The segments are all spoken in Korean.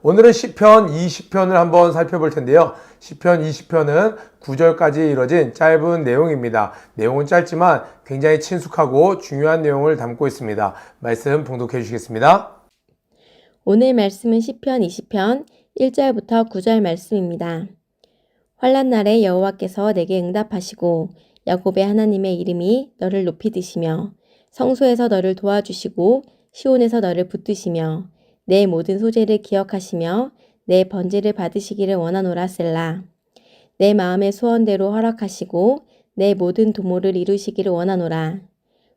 오늘은 시편 20편을 한번 살펴볼 텐데요. 시편 20편은 9절까지 이뤄진 짧은 내용입니다. 내용은 짧지만 굉장히 친숙하고 중요한 내용을 담고 있습니다. 말씀 봉독해 주시겠습니다. 오늘 말씀은 시편 20편 1절부터 9절 말씀입니다. 환난 날에 여호와께서 내게 응답하시고 야곱의 하나님의 이름이 너를 높이 드시며 성소에서 너를 도와주시고 시온에서 너를 붙드시며 내 모든 소재를 기억하시며 내 번제를 받으시기를 원하노라 셀라. 내 마음의 소원대로 허락하시고 내 모든 도모를 이루시기를 원하노라.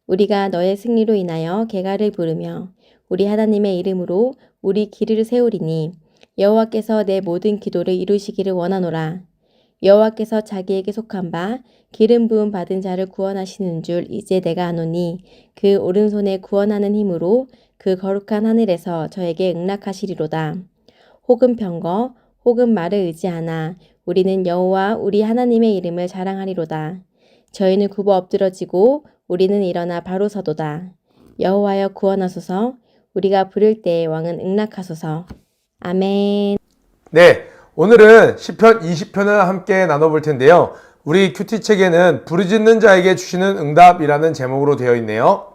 우리가 너의 승리로 인하여 개가를 부르며 우리 하나님의 이름으로 우리 길을 세우리니 여호와께서 내 모든 기도를 이루시기를 원하노라. 여호와께서 자기에게 속한 바 기름 부음 받은 자를 구원하시는 줄 이제 내가 아노니 그 오른손에 구원하는 힘으로 그 거룩한 하늘에서 저에게 응락하시리로다. 혹은 병거 혹은 말을 의지하나 우리는 여호와 우리 하나님의 이름을 자랑하리로다. 저희는 굽어 엎드러지고 우리는 일어나 바로 서도다. 여호와여 구원하소서. 우리가 부를 때에 왕은 응락하소서. 아멘. 네, 오늘은 시편 20편을 함께 나눠볼 텐데요. 우리 큐티 책에는 부르짖는 자에게 주시는 응답이라는 제목으로 되어 있네요.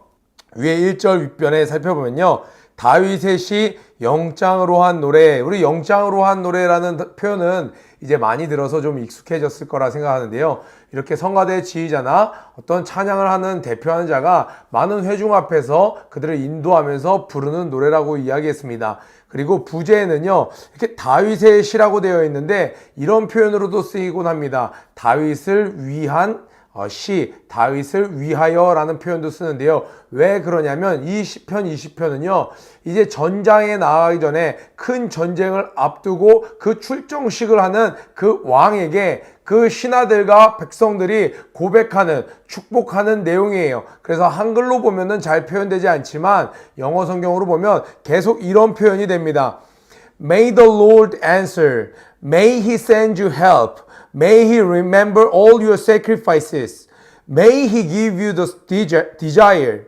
위에 1절 윗변에 살펴보면요. 다윗의 시 영장으로 한 노래, 우리 영장으로 한 노래라는 표현은 이제 많이 들어서 좀 익숙해졌을 거라 생각하는데요. 이렇게 성가대 지휘자나 어떤 찬양을 하는 대표하는 자가 많은 회중 앞에서 그들을 인도하면서 부르는 노래라고 이야기했습니다. 그리고 부제에는요, 이렇게 다윗의 시라고 되어 있는데 이런 표현으로도 쓰이곤 합니다. 다윗을 위한 시, 다윗을 위하여라는 표현도 쓰는데요. 왜 그러냐면 이 시편 20편은요. 이제 전장에 나가기 전에 큰 전쟁을 앞두고 그 출정식을 하는 그 왕에게 그 신하들과 백성들이 고백하는, 축복하는 내용이에요. 그래서 한글로 보면은 잘 표현되지 않지만 영어 성경으로 보면 계속 이런 표현이 됩니다. May the Lord answer. May He send you help. May He remember all your sacrifices. May He give you the desire.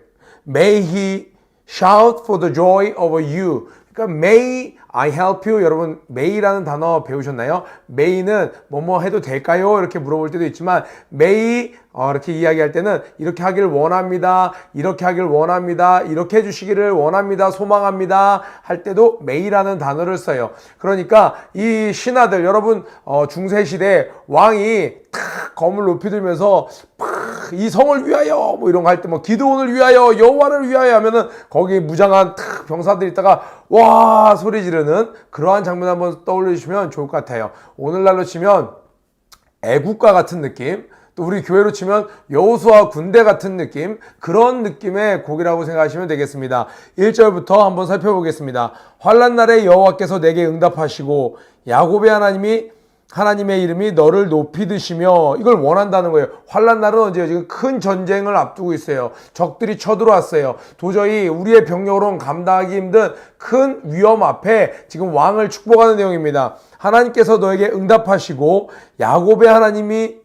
May He shout for the joy of you. 그러니까 May I help you. 여러분 may라는 단어 배우셨나요? may는 뭐뭐 해도 될까요? 이렇게 물어볼 때도 있지만 may 이렇게 이야기할 때는 이렇게 하기를 원합니다. 이렇게 하기를 원합니다. 이렇게 해주시기를 원합니다. 소망합니다. 할 때도 may라는 단어를 써요. 그러니까 이 신하들 여러분 중세시대 왕이 탁 검을 높이 들면서 이 성을 위하여 뭐 이런 거 할 때 뭐 기드온을 위하여 여호와를 위하여 하면은 거기 무장한 탁 병사들이 있다가 와 소리 지르는 그러한 장면 한번 떠올려 주시면 좋을 것 같아요. 오늘날로 치면 애국가 같은 느낌, 또 우리 교회로 치면 여호수아 군대 같은 느낌, 그런 느낌의 곡이라고 생각하시면 되겠습니다. 1절부터 한번 살펴보겠습니다. 환난 날에 여호와께서 내게 응답하시고 야곱의 하나님의 이름이 너를 높이 드시며, 이걸 원한다는 거예요. 환난 날은 언제요? 지금 큰 전쟁을 앞두고 있어요. 적들이 쳐들어왔어요. 도저히 우리의 병력으로는 감당하기 힘든 큰 위험 앞에 지금 왕을 축복하는 내용입니다. 하나님께서 너에게 응답하시고 야곱의 하나님의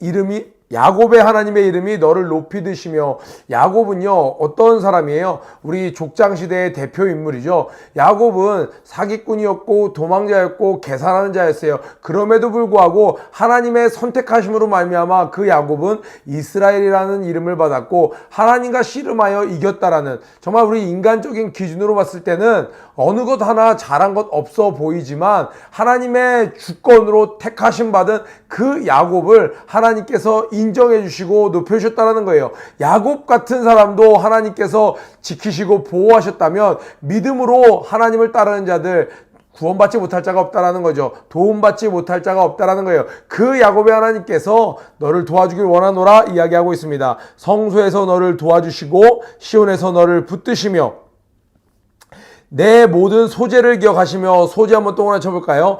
이름이 너를 높이 드시며. 야곱은요 어떤 사람이에요? 우리 족장시대의 대표 인물이죠. 야곱은 사기꾼이었고 도망자였고 계산하는 자였어요. 그럼에도 불구하고 하나님의 선택하심으로 말미암아 그 야곱은 이스라엘이라는 이름을 받았고 하나님과 씨름하여 이겼다라는, 정말 우리 인간적인 기준으로 봤을 때는 어느 것 하나 잘한 것 없어 보이지만 하나님의 주권으로 택하심 받은 그 야곱을 하나님께서 인정해 주시고 높여주셨다는 거예요. 야곱 같은 사람도 하나님께서 지키시고 보호하셨다면 믿음으로 하나님을 따르는 자들 구원받지 못할 자가 없다라는 거죠. 도움받지 못할 자가 없다라는 거예요. 그 야곱의 하나님께서 너를 도와주길 원하노라 이야기하고 있습니다. 성소에서 너를 도와주시고 시온에서 너를 붙드시며 내 모든 소재를 기억하시며. 소재 한번 동그라미 쳐볼까요?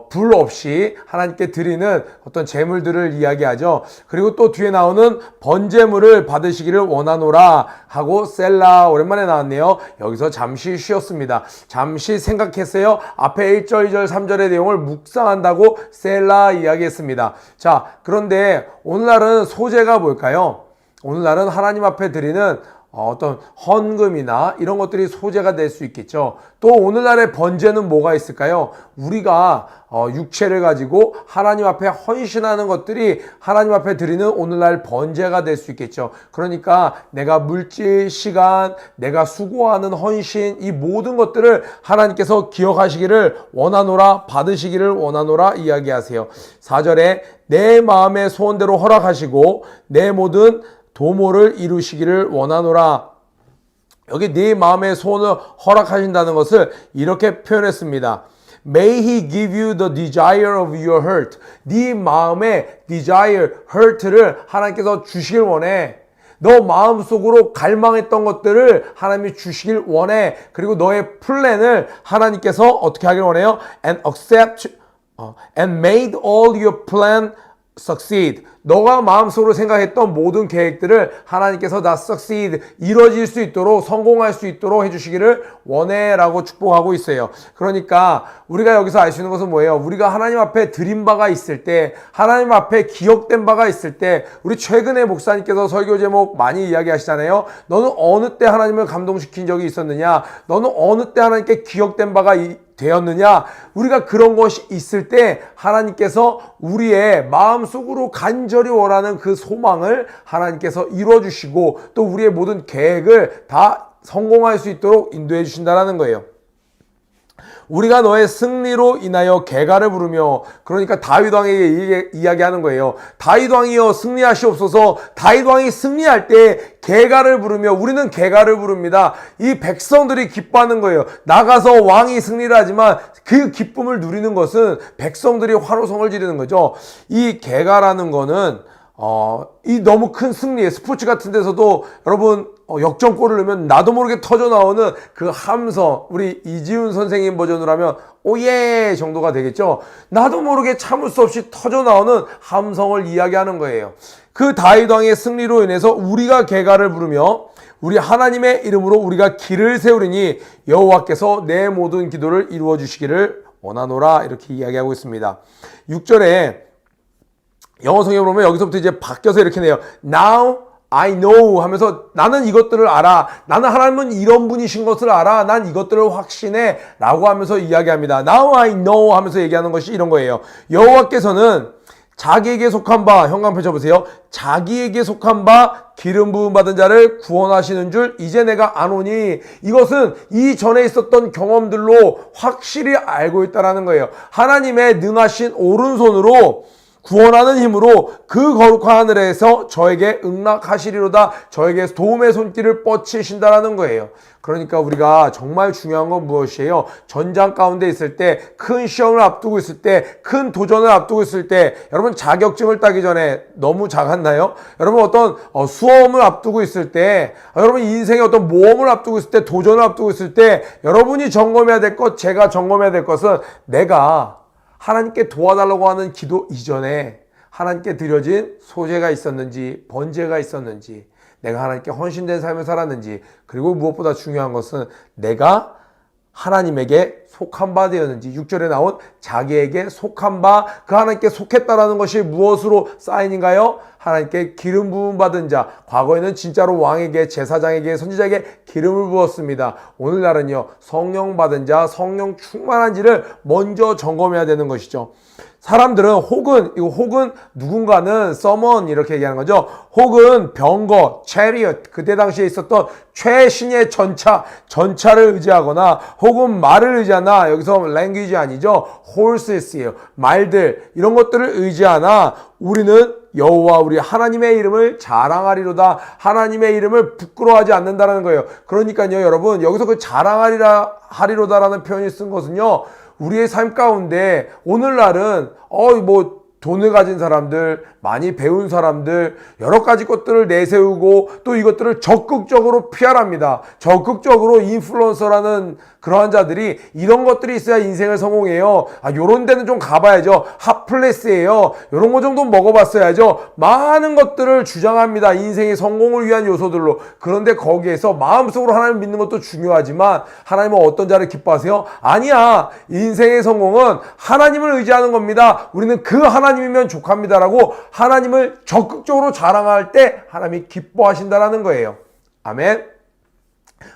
불 없이 하나님께 드리는 어떤 제물들을 이야기하죠. 그리고 또 뒤에 나오는 번제물을 받으시기를 원하노라 하고 셀라, 오랜만에 나왔네요. 여기서 잠시 쉬었습니다. 잠시 생각했어요. 앞에 1절, 2절, 3절의 내용을 묵상한다고 셀라 이야기했습니다. 자, 그런데 오늘날은 소재가 뭘까요? 오늘날은 하나님 앞에 드리는 어떤 헌금이나 이런 것들이 소재가 될 수 있겠죠. 또 오늘날의 번제는 뭐가 있을까요? 우리가 육체를 가지고 하나님 앞에 헌신하는 것들이 하나님 앞에 드리는 오늘날 번제가 될 수 있겠죠. 그러니까 내가 물질, 시간, 내가 수고하는 헌신, 이 모든 것들을 하나님께서 기억하시기를 원하노라, 받으시기를 원하노라 이야기하세요. 4절에 내 마음의 소원대로 허락하시고 내 모든 도모를 이루시기를 원하노라. 여기 네 마음의 소원을 허락하신다는 것을 이렇게 표현했습니다. May he give you the desire of your heart. 네 마음의 desire, heart를 하나님께서 주시길 원해. 너 마음속으로 갈망했던 것들을 하나님이 주시길 원해. 그리고 너의 플랜을 하나님께서 어떻게 하길 원해요? And made all your plan succeed. 너가 마음속으로 생각했던 모든 계획들을 하나님께서 다 succeed, 이루어질 수 있도록, 성공할 수 있도록 해주시기를 원해 라고 축복하고 있어요. 그러니까 우리가 여기서 알 수 있는 것은 뭐예요? 우리가 하나님 앞에 드린 바가 있을 때, 하나님 앞에 기억된 바가 있을 때, 우리 최근에 목사님께서 설교 제목 많이 이야기하시잖아요. 너는 어느 때 하나님을 감동시킨 적이 있었느냐? 너는 어느 때 하나님께 기억된 바가 되었느냐? 우리가 그런 것이 있을 때 하나님께서 우리의 마음속으로 간절히 원하는 그 소망을 하나님께서 이루어주시고 또 우리의 모든 계획을 다 성공할 수 있도록 인도해 주신다는 거예요. 우리가 너의 승리로 인하여 개가를 부르며, 그러니까 다윗 왕에게 이야기하는 거예요. 다윗 왕이여 승리하시옵소서. 다윗 왕이 승리할 때 개가를 부르며, 우리는 개가를 부릅니다. 이 백성들이 기뻐하는 거예요. 나가서 왕이 승리를 하지만 그 기쁨을 누리는 것은 백성들이 환호성을 지르는 거죠. 이 개가라는 거는 이 너무 큰 승리에, 스포츠 같은 데서도 여러분 역전골을 넣으면 나도 모르게 터져 나오는 그 함성, 우리 이지훈 선생님 버전으로 하면 오예 정도가 되겠죠. 나도 모르게 참을 수 없이 터져 나오는 함성을 이야기하는 거예요. 그 다윗 왕의 승리로 인해서 우리가 개가를 부르며 우리 하나님의 이름으로 우리가 길을 세우리니 여호와께서 내 모든 기도를 이루어 주시기를 원하노라, 이렇게 이야기하고 있습니다. 6절에 영어 성경에 보면 여기서부터 이제 바뀌어서 이렇게 내요. Now I know 하면서 나는 이것들을 알아. 나는 하나님은 이런 분이신 것을 알아. 난 이것들을 확신해 라고 하면서 이야기합니다. Now I know 하면서 얘기하는 것이 이런 거예요. 여호와께서는 자기에게 속한 바, 현관 펼쳐보세요. 자기에게 속한 바 기름 부음 받은 자를 구원하시는 줄 이제 내가 아노니, 이것은 이전에 있었던 경험들로 확실히 알고 있다는 거예요. 하나님의 능하신 오른손으로 구원하는 힘으로 그 거룩한 하늘에서 저에게 응락하시리로다, 저에게 도움의 손길을 뻗치신다라는 거예요. 그러니까 우리가 정말 중요한 건 무엇이에요? 전장 가운데 있을 때, 큰 시험을 앞두고 있을 때, 큰 도전을 앞두고 있을 때, 여러분 자격증을 따기 전에 너무 작았나요? 여러분 어떤 수험을 앞두고 있을 때, 여러분 인생의 어떤 모험을 앞두고 있을 때, 도전을 앞두고 있을 때, 여러분이 점검해야 될 것, 제가 점검해야 될 것은 내가 하나님께 도와달라고 하는 기도 이전에 하나님께 드려진 소재가 있었는지, 번제가 있었는지, 내가 하나님께 헌신된 삶을 살았는지, 그리고 무엇보다 중요한 것은 내가 하나님에게 속한 바 되었는지, 6절에 나온 자기에게 속한 바, 그 하나님께 속했다라는 것이 무엇으로 사인인가요? 하나님께 기름 부음 받은 자, 과거에는 진짜로 왕에게, 제사장에게, 선지자에게 기름을 부었습니다. 오늘날은요, 성령 받은 자, 성령 충만한지를 먼저 점검해야 되는 것이죠. 사람들은 혹은 누군가는 summon 이렇게 얘기하는 거죠. 혹은 병거, chariot, 그때 당시에 있었던 최신의 전차를 의지하거나, 혹은 말을 의지하나, 여기서 language 아니죠. horses예요. 말들, 이런 것들을 의지하나, 우리는 여호와 우리 하나님의 이름을 자랑하리로다. 하나님의 이름을 부끄러워하지 않는다는 거예요. 그러니까요, 여러분, 여기서 그 하리로다라는 표현이 쓴 것은요, 우리의 삶 가운데 오늘날은 돈을 가진 사람들, 많이 배운 사람들, 여러 가지 것들을 내세우고 또 이것들을 적극적으로 PR합니다. 적극적으로 인플루언서라는 그러한 자들이 이런 것들이 있어야 인생을 성공해요. 요런 데는 좀 가봐야죠. 핫플레스예요. 요런 거 정도 먹어봤어야죠. 많은 것들을 주장합니다. 인생의 성공을 위한 요소들로. 그런데 거기에서 마음속으로 하나님을 믿는 것도 중요하지만, 하나님은 어떤 자를 기뻐하세요? 아니야. 인생의 성공은 하나님을 의지하는 겁니다. 우리는 그 하나님이면 족합니다라고 하나님을 적극적으로 자랑할 때 하나님이 기뻐하신다라는 거예요. 아멘.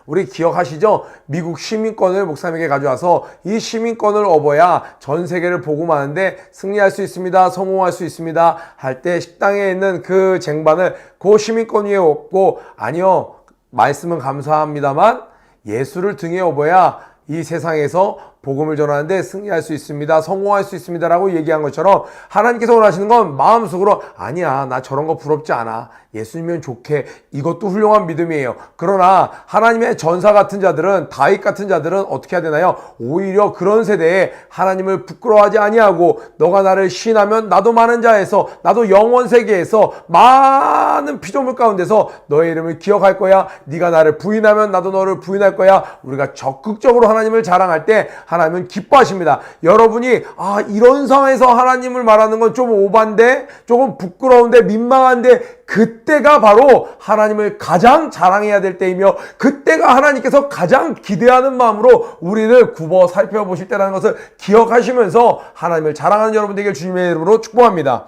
우리 기억하시죠? 미국 시민권을 목사님에게 가져와서 이 시민권을 얻어야 전 세계를 복음하는데 승리할 수 있습니다. 성공할 수 있습니다. 할 때 식당에 있는 그 쟁반을 그 시민권 위에 엎고 아니요. 말씀은 감사합니다만 예수를 등에 업어야 이 세상에서 복음을 전하는데 승리할 수 있습니다. 성공할 수 있습니다. 라고 얘기한 것처럼 하나님께서 원하시는 건 마음속으로 아니야. 나 저런 거 부럽지 않아. 예수님이면 좋게. 이것도 훌륭한 믿음이에요. 그러나 하나님의 전사 같은 자들은 다윗 같은 자들은 어떻게 해야 되나요? 오히려 그런 세대에 하나님을 부끄러워하지 아니하고 너가 나를 시인하면 나도 많은 자에서 나도 영원 세계에서 많은 피조물 가운데서 너의 이름을 기억할 거야. 네가 나를 부인하면 나도 너를 부인할 거야. 우리가 적극적으로 하나님을 자랑할 때 하나님은 기뻐하십니다. 여러분이 이런 상황에서 하나님을 말하는 건 좀 오반데 조금 부끄러운데 민망한데 그때가 바로 하나님을 가장 자랑해야 될 때이며 그때가 하나님께서 가장 기대하는 마음으로 우리를 굽어 살펴보실 때라는 것을 기억하시면서 하나님을 자랑하는 여러분 되길 주님의 이름으로 축복합니다.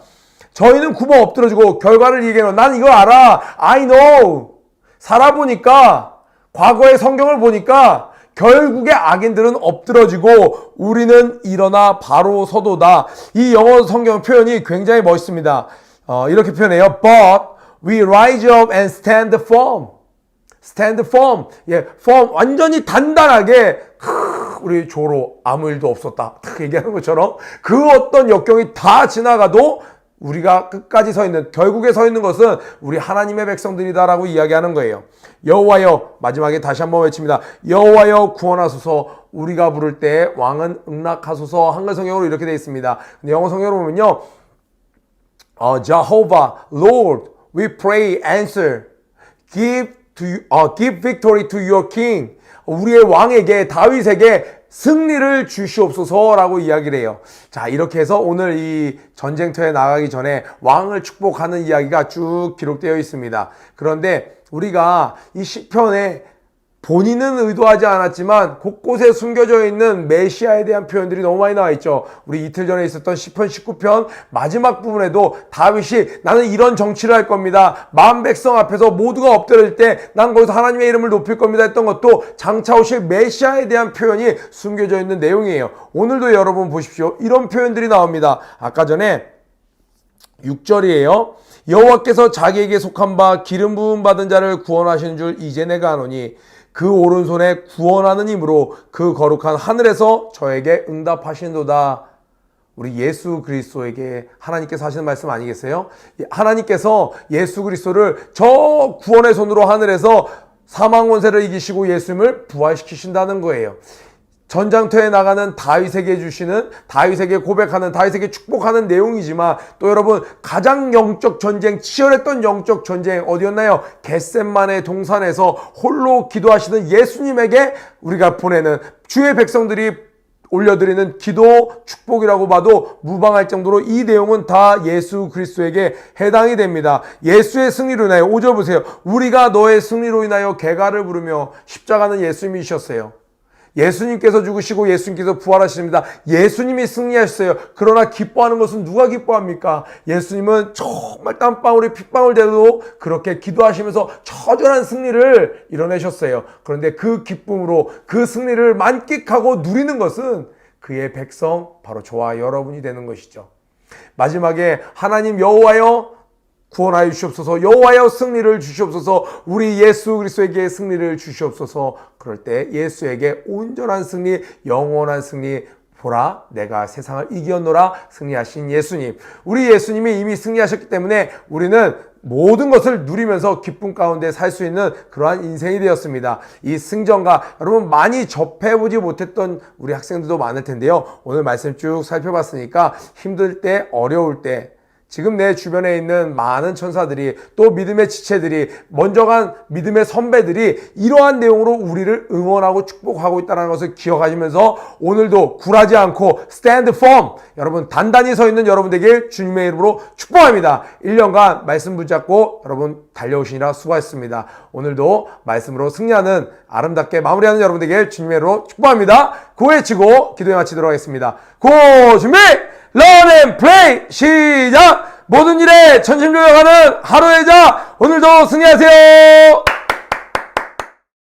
저희는 굽어 엎드려지고 결과를 얘기해요. 난 이거 알아. I know. 살아보니까 과거의 성경을 보니까 결국에 악인들은 엎드러지고 우리는 일어나 바로 서도다. 이 영어 성경 표현이 굉장히 멋있습니다. 이렇게 표현해요. But we rise up and stand firm. Stand firm. firm. 완전히 단단하게 우리 조로 아무 일도 없었다. 얘기하는 것처럼 그 어떤 역경이 다 지나가도 우리가 끝까지 서 있는, 결국에 서 있는 것은 우리 하나님의 백성들이다라고 이야기하는 거예요. 여호와여, 마지막에 다시 한번 외칩니다. 여호와여 구원하소서. 우리가 부를 때 왕은 응낙하소서. 한글 성경으로 이렇게 되어 있습니다. 근데 영어 성경으로 보면요, Jehovah, Lord, we pray, answer, give victory to your king. 우리의 왕에게, 다윗에게 승리를 주시옵소서라고 이야기를 해요. 자, 이렇게 해서 오늘 이 전쟁터에 나가기 전에 왕을 축복하는 이야기가 쭉 기록되어 있습니다. 그런데 우리가 이 시편에 본인은 의도하지 않았지만 곳곳에 숨겨져 있는 메시아에 대한 표현들이 너무 많이 나와 있죠. 우리 이틀 전에 있었던 시편 19편 마지막 부분에도 다윗이 나는 이런 정치를 할 겁니다. 만 백성 앞에서 모두가 엎드릴 때 난 거기서 하나님의 이름을 높일 겁니다 했던 것도 장차 오실 메시아에 대한 표현이 숨겨져 있는 내용이에요. 오늘도 여러분 보십시오. 이런 표현들이 나옵니다. 아까 전에 6절이에요. 여호와께서 자기에게 속한 바 기름 부음 받은 자를 구원하시는 줄 이제 내가 아노니 그 오른손에 구원하는 힘으로 그 거룩한 하늘에서 저에게 응답하시는도다. 우리 예수 그리스도에게 하나님께서 하시는 말씀 아니겠어요? 하나님께서 예수 그리스도를 저 구원의 손으로 하늘에서 사망 권세를 이기시고 예수님을 부활시키신다는 거예요. 전장터에 나가는 다윗에게 주시는, 다윗에게 고백하는, 다윗에게 축복하는 내용이지만 또 여러분 가장 영적 전쟁, 치열했던 영적 전쟁 어디였나요? 겟셋만의 동산에서 홀로 기도하시는 예수님에게 우리가 보내는 주의 백성들이 올려드리는 기도 축복이라고 봐도 무방할 정도로 이 내용은 다 예수 그리스도에게 해당이 됩니다. 예수의 승리로 인하여 5절 보세요. 우리가 너의 승리로 인하여 개가를 부르며 십자가는 예수님이셨어요. 예수님께서 죽으시고 예수님께서 부활하십니다. 예수님이 승리하셨어요. 그러나 기뻐하는 것은 누가 기뻐합니까? 예수님은 정말 땀방울이 핏방울 돼도 그렇게 기도하시면서 처절한 승리를 이뤄내셨어요. 그런데 그 기쁨으로 그 승리를 만끽하고 누리는 것은 그의 백성, 바로 저와 여러분이 되는 것이죠. 마지막에 하나님 여호와여 구원하여 주시옵소서. 여호와여 승리를 주시옵소서. 우리 예수 그리스도에게 승리를 주시옵소서. 그럴 때 예수에게 온전한 승리, 영원한 승리, 보라 내가 세상을 이겼노라 승리하신 예수님. 우리 예수님이 이미 승리하셨기 때문에 우리는 모든 것을 누리면서 기쁨 가운데 살 수 있는 그러한 인생이 되었습니다. 이 승전가 여러분 많이 접해보지 못했던 우리 학생들도 많을 텐데요. 오늘 말씀 쭉 살펴봤으니까 힘들 때, 어려울 때, 지금 내 주변에 있는 많은 천사들이 또 믿음의 지체들이 먼저 간 믿음의 선배들이 이러한 내용으로 우리를 응원하고 축복하고 있다는 것을 기억하시면서 오늘도 굴하지 않고 stand firm, 여러분 단단히 서 있는 여러분 되길 주님의 이름으로 축복합니다. 1년간 말씀 붙잡고 여러분 달려오시느라 수고하셨습니다. 오늘도 말씀으로 승리하는 아름답게 마무리하는 여러분 되길 주님의 이름으로 축복합니다. 고해치고 기도에 마치도록 하겠습니다. 고 준비! Run and play! 시작! 모든 일에 전심전력하는 하루의 자 오늘도 승리하세요!